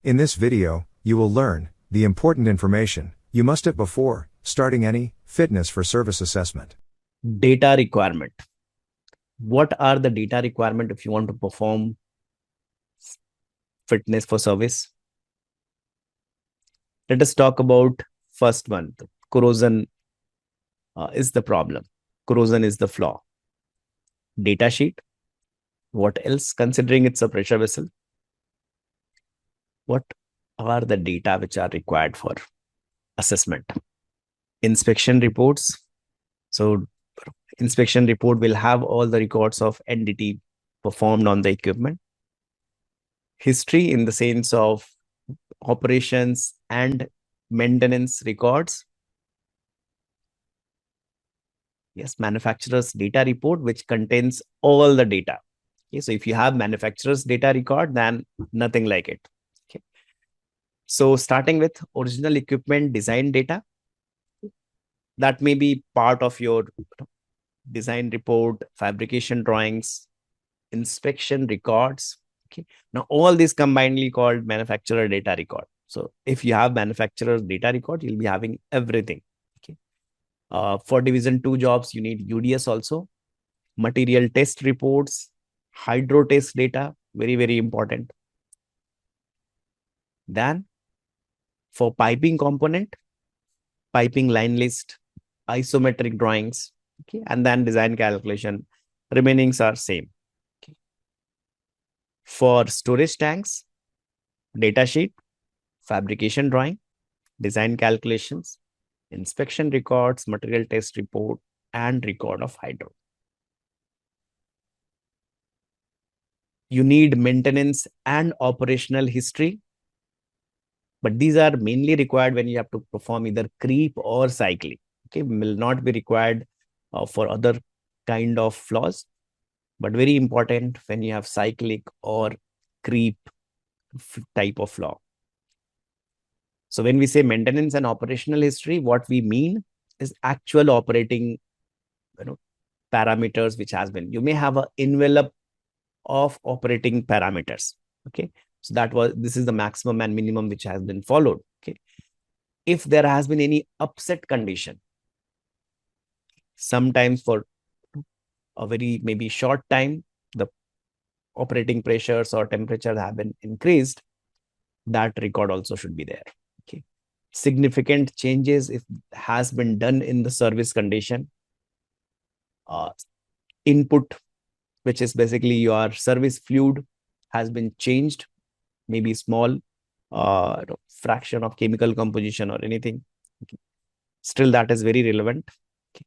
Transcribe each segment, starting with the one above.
In this video, you will learn the important information you must have before starting any fitness for service assessment. Data requirement. What are the data requirement if you want to perform fitness for service? Let us talk about first one. The corrosion is the problem. Corrosion is the flaw. Data sheet. What else? Considering it's a pressure vessel, what are the data which are required for assessment? Inspection reports. So inspection report will have all the records of NDT performed on the equipment. History in the sense of operations and maintenance records. Yes, manufacturer's data report, which contains all the data. Okay, so if you have manufacturer's data record, then nothing like it. Okay. So starting with original equipment design data, that may be part of your design report, fabrication drawings, inspection records. Okay. Now all these combinedly called manufacturer data record. So if you have manufacturer's data record, you'll be having everything. Okay. For division 2 jobs, you need UDS also. Material test reports, hydro test data, very, very important. Then for piping component, piping line list, isometric drawings, okay, and then design calculation, remainings are same. Okay. For storage tanks, data sheet, fabrication drawing, design calculations, inspection records, material test report, and record of hydro. You need maintenance and operational history, but these are mainly required when you have to perform either creep or cycling. Okay, will not be required for other kind of flaws, but very important when you have cyclic or creep type of flaw. So when we say maintenance and operational history, what we mean is actual operating, parameters which has been. You may have an envelope of operating parameters. Okay, so this is the maximum and minimum which has been followed. Okay, if there has been any upset condition, sometimes for a very maybe short time, the operating pressures or temperatures have been increased, that record also should be there. Okay, significant changes if has been done in the service condition, input, which is basically your service fluid has been changed, maybe small fraction of chemical composition or anything. Okay. Still, that is very relevant. Okay.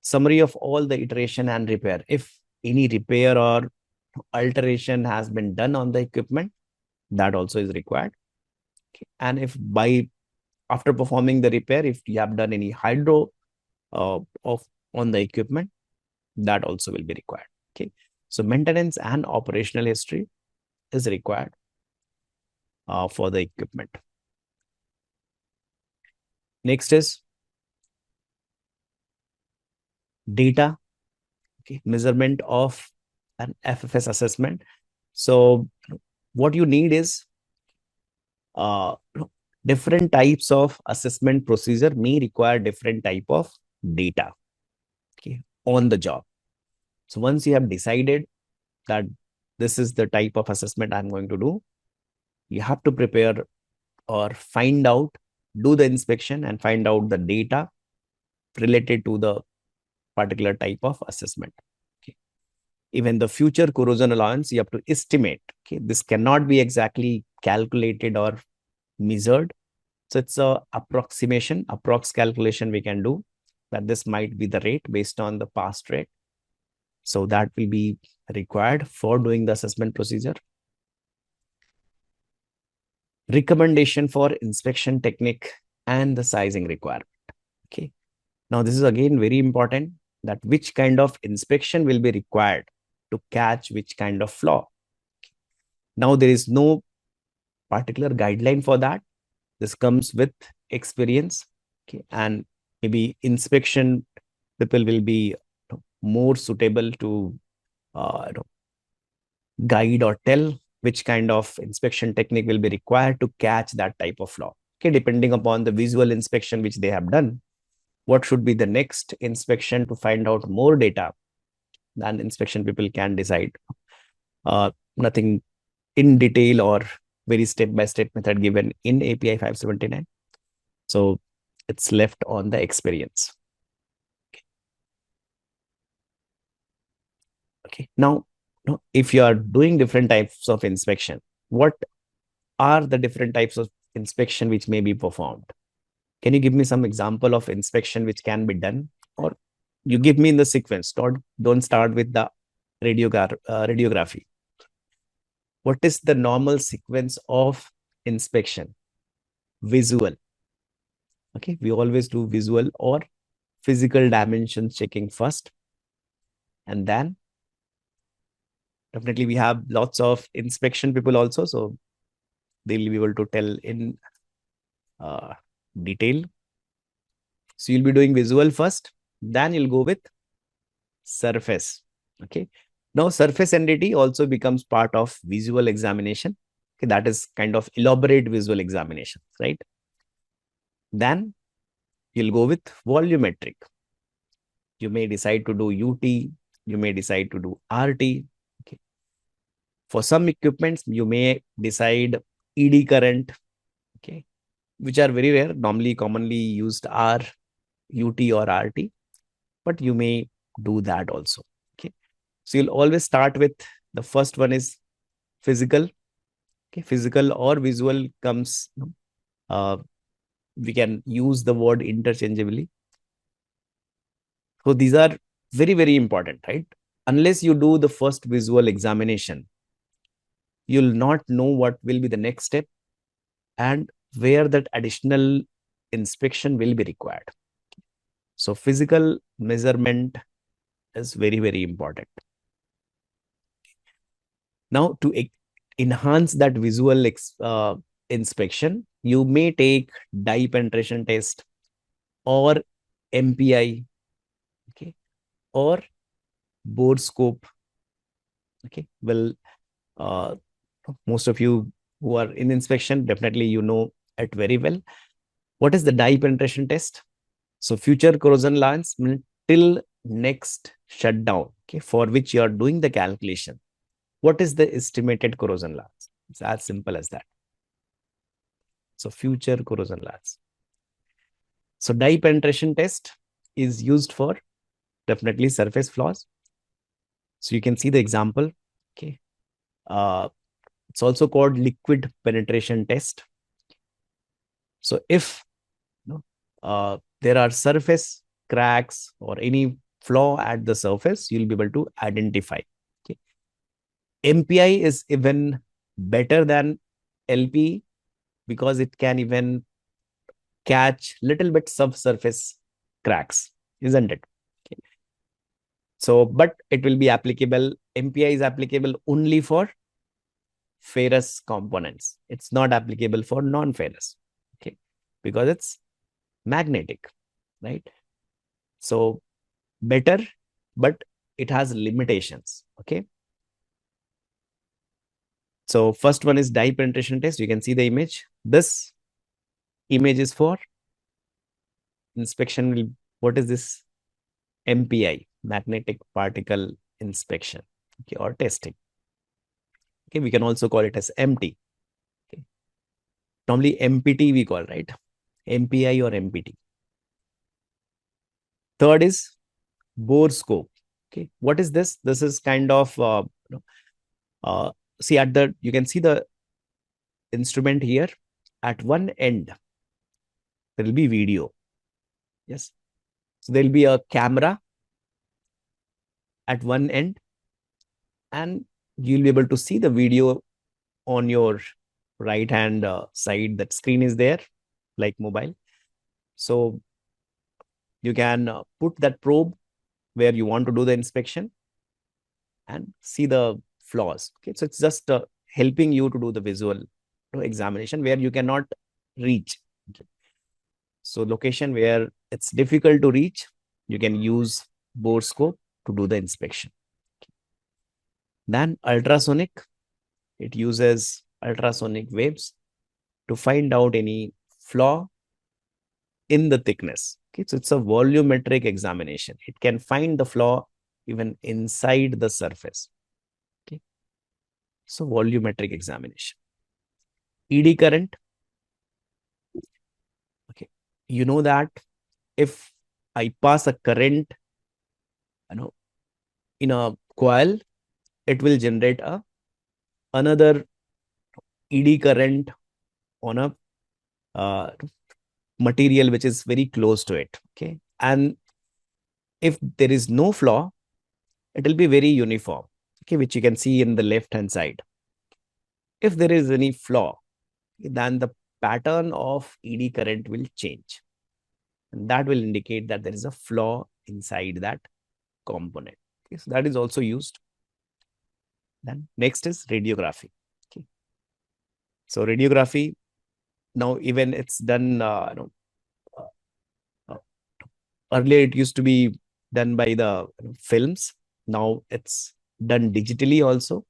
Summary of all the iteration and repair. If any repair or alteration has been done on the equipment, that also is required. Okay. And if after performing the repair, if you have done any hydro on the equipment, that also will be required. Okay, so maintenance and operational history is required for the equipment. Next is data, okay, measurement of an FFS assessment. So what you need is different types of assessment procedure may require different type of data, okay, on the job. So once you have decided that this is the type of assessment I'm going to do, you have to prepare or find out, do the inspection and find out the data related to the particular type of assessment. Okay. Even the future corrosion allowance, you have to estimate. Okay. This cannot be exactly calculated or measured. So it's a approximation, approx calculation we can do that this might be the rate based on the past rate. So that will be required for doing the assessment procedure. Recommendation for inspection technique and the sizing requirement. Okay. Now this is again very important, that which kind of inspection will be required to catch which kind of flaw. Now there is no particular guideline for that. This comes with experience. Okay. And maybe inspection people will be more suitable to guide or tell which kind of inspection technique will be required to catch that type of flaw. Okay, depending upon the visual inspection which they have done, what should be the next inspection to find out more data, then inspection people can decide. Nothing in detail or very step-by-step method given in API 579. So it's left on the experience. Okay. Now, if you are doing different types of inspection, what are the different types of inspection which may be performed? Can you give me some example of inspection which can be done? Or you give me in the sequence. Don't start with the radiography. What is the normal sequence of inspection? Visual. Okay, we always do visual or physical dimensions checking first. And then definitely we have lots of inspection people also. So they'll be able to tell in detail. So you'll be doing visual first, then you'll go with surface. Okay. Now surface entity also becomes part of visual examination. Okay, that is kind of elaborate visual examination, right? Then you'll go with volumetric. You may decide to do UT, you may decide to do RT. Okay. For some equipments, you may decide ED current, okay, which are very rare. Normally, commonly used are UT or RT, but you may do that also. Okay. So you'll always start with the first one is physical. Okay. Physical or visual comes, we can use the word interchangeably. So these are very, very important, right? Unless you do the first visual examination, you'll not know what will be the next step and where that additional inspection will be required. So physical measurement is very, very important. Now, to enhance that visual inspection, you may take dye penetration test or MPI, okay, or bore scope. Okay, well, most of you who are in inspection, definitely you know it very well. What is the dye penetration test? So future corrosion lines till next shutdown, okay, for which you are doing the calculation. What is the estimated corrosion lines? It's as simple as that. So future corrosion lines. So dye penetration test is used for definitely surface flaws. So you can see the example. Okay. It's also called liquid penetration test. So if there are surface cracks or any flaw at the surface, you'll be able to identify. Okay. MPI is even better than LP because it can even catch little bit subsurface cracks, isn't it? Okay. So, but it will be applicable. MPI is applicable only for ferrous components. It's not applicable for non-ferrous. Okay, because it's magnetic, right? So better, but it has limitations. Okay. So first one is dye penetration test. You can see the image. This image is for inspection. What is this? MPI, magnetic particle inspection, okay, or testing. Okay, we can also call it as MT. Okay. Normally MPT we call, right? MPI or MPT. Third is bore scope. Okay, what is this? This is kind of see at the, you can see the instrument here. At one end there will be video. Yes, so there will be a camera at one end, and you'll be able to see the video on your right hand side. That screen is there, like mobile. So you can put that probe where you want to do the inspection and see the flaws. Okay, so it's just helping you to do the visual examination where you cannot reach. Okay. So location where it's difficult to reach, you can use bore scope to do the inspection. Okay. Then ultrasonic. It uses ultrasonic waves to find out any flaw in the thickness. Okay, so it's a volumetric examination. It can find the flaw even inside the surface. Okay, so volumetric examination. ED current. Okay, you know that if I pass a current, in a coil, it will generate another ED current on a material which is very close to it. Okay, and if there is no flaw, it will be very uniform. Okay, which you can see in the left hand side. If there is any flaw, then the pattern of ED current will change, and that will indicate that there is a flaw inside that component. Okay, so that is also used. Then next is radiography. Okay, so radiography, now even it's done. Uh, Earlier it used to be done by the films. Now it's done digitally also.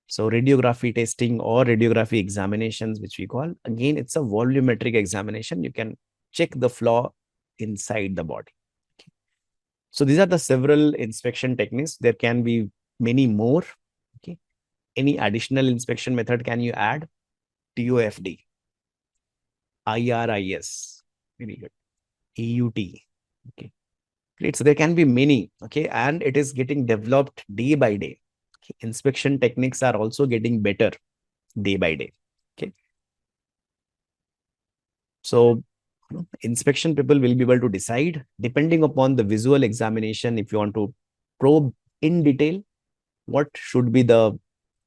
So radiography testing or radiography examinations, which we call, again, it's a volumetric examination. You can check the flaw inside the body. Okay. So these are the several inspection techniques. There can be many more. Okay. Any additional inspection method can you add? TOFD, IRIS, very good, AUT. Okay. Great. So there can be many. Okay. And it is getting developed day by day. Okay. Inspection techniques are also getting better day by day. Okay. So inspection people will be able to decide depending upon the visual examination. If you want to probe in detail, what should be the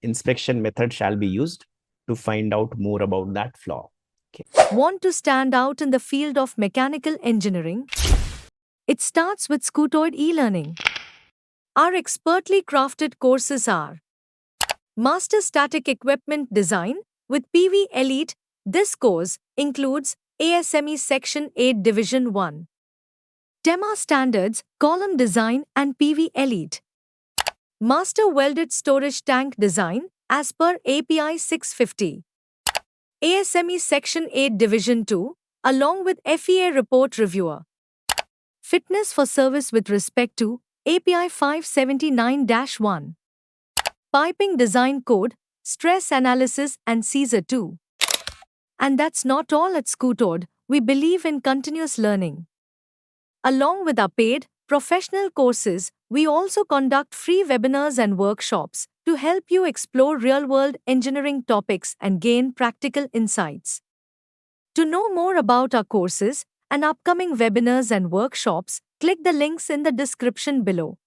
inspection method shall be used to find out more about that flaw. Okay. Want to stand out in the field of mechanical engineering? It starts with Scootoid e-learning. Our expertly crafted courses are Master Static Equipment Design with PVElite. This course includes ASME Section 8 Division 1, TEMA Standards, Column Design and PVElite. Master Welded Storage Tank Design as per API 650. ASME Section 8 Division 2, along with FEA Report Reviewer. Fitness for service with respect to API 579-1. Piping Design Code, Stress Analysis and Caeser 2. And that's not all at Scootoid. We believe in continuous learning. Along with our paid, professional courses, we also conduct free webinars and workshops to help you explore real-world engineering topics and gain practical insights. To know more about our courses and upcoming webinars and workshops, click the links in the description below.